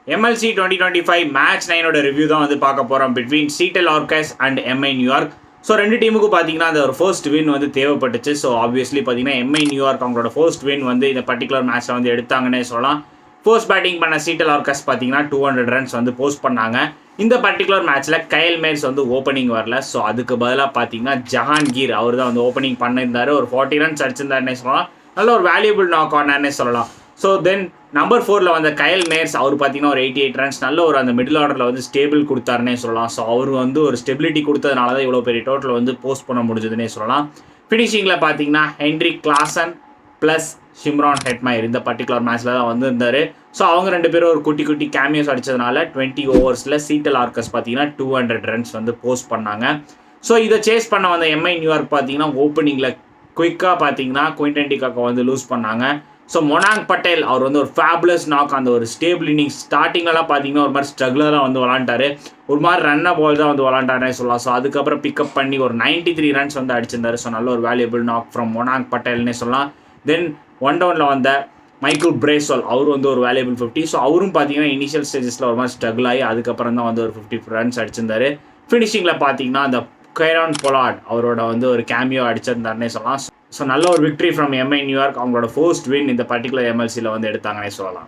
MLC 2025 match 9ஓட review தான் வந்து பார்க்க போகிறோம் between Seattle Orcas and MI New York. So ரெண்டு டீமுக்கு பார்த்தீங்கன்னா அந்த ஒரு ஃபர்ஸ்ட் வின் வந்து தேவைப்பட்டுச்சு. ஸோ ஆப்வியஸ்லி பார்த்தீங்கன்னா MI நியூயார்க் அவங்களோட ஃபர்ஸ்ட் வின் வந்து இந்த பர்டிகுலர் மேட்ச்சில் வந்து எடுத்தாங்கன்னே சொல்லலாம். ஃபர்ஸ்ட் பேட்டிங் பண்ண சீட்டல் ஆர்கஸ் பார்த்தீங்கன்னா 200 ரன்ஸ் வந்து போஸ்ட் பண்ணாங்க. இந்த பர்டிகுலர் மேட்ச்சில் கைல் மேல்ஸ் வந்து ஓப்பனிங் வரல. ஸோ அதுக்கு பதிலாக பார்த்தீங்கன்னா ஜஹாங்கீர் அவர் தான் வந்து ஓப்பனிங் பண்ணியிருந்தார். ஒரு 40 ரன்ஸ் அடிச்சிருந்தாருன்னே சொல்லலாம். நல்ல ஒரு வேல்யூபிள் நாக் ஆனார்னே சொல்லலாம். ஸோ தென் நம்பர் 4 வந்த கைல் மேர்ஸ் அவர் பார்த்தீங்கன்னா ஒரு 88 ரன்ஸ் நல்ல ஒரு அந்த மிடில் ஆர்டரில் வந்து ஸ்டேபிள் கொடுத்தாருன்னே சொல்லலாம். ஸோ அவர் வந்து ஒரு ஸ்டெபிலிட்டி கொடுத்ததுனால தான் இவ்வளோ பெரிய டோட்டல் வந்து போஸ்ட் பண்ண முடிஞ்சதுன்னே சொல்லலாம். ஃபினிஷிங்கில் பார்த்தீங்கன்னா ஹென்ரிக் கிளாசன் ப்ளஸ் ஷிம்ரான் ஹெட்மயர் இந்த பர்டிகுலர் மேட்ச்சில் தான் வந்து இருந்தார். ஸோ அவங்க ரெண்டு பேரும் ஒரு குட்டி குட்டி கேமியோஸ் அடித்ததுனால 20 ஓவர்ஸில் சீட்டல் ஆர்கஸ் பார்த்தீங்கன்னா 200 ரன்ஸ் வந்து போஸ்ட் பண்ணாங்க. ஸோ இதை சேஸ் பண்ண வந்த MI நியூயார்க் பார்த்தீங்கன்னா ஓப்பனிங்கில் குயிக்காக பார்த்தீங்கன்னா குயின்டன் டிகாக்கை வந்து லூஸ் பண்ணாங்க. ஸோ மொனாங் பட்டேல் அவர் வந்து ஒரு ஃபேபுலஸ் நாக் அந்த ஒரு ஸ்டேபிள் இன்னிங்ஸ் ஸ்டார்டிங்லாம் பார்த்தீங்கன்னா ஒரு மாதிரி ஸ்ட்ரகிளாக வந்து விளாண்டாரு. ஒரு மாதிரி ரன்ன பால் தான் வந்து விளாண்டாருனே சொல்லலாம். ஸோ அதுக்கப்புறம் பிக்கப் பண்ணி ஒரு 93 ரன்ஸ் வந்து அடிச்சிருந்தாரு. ஸோ நல்ல ஒரு வேல்யூபிள் நாக் ஃப்ரம் மொனாங் பட்டேல்னே சொல்லலாம். தென் ஒன் டவுனில் வந்த மைக்கேல் பிரேஸ்வால் அவர் வந்து ஒரு வேல்யூபிள் 50. ஸோ அவரும் பார்த்தீங்கன்னா இனிஷியல் ஸ்டேஜஸில் ஒரு மாதிரி ஸ்ட்ரகிள் ஆகி அதுக்கப்புறம் தான் வந்து ஒரு 50 ரன்ஸ் அடிச்சிருந்தாரு. ஃபினிஷிங்கில் பார்த்தீங்கன்னா அந்த கைரான் பொலார்ட் அவரோட வந்து ஒரு கேமியோ அடிச்சிருந்தாருன்னே சொல்லலாம். ஸோ நல்ல ஒரு விக்ட்ரி ஃப்ரம் MI நியூயார்க் அவங்களோட ஃபர்ஸ்ட் வின் இந்த பர்டிகுலர் MLCயில் வந்து எடுத்தாங்கன்னே சொல்லலாம்.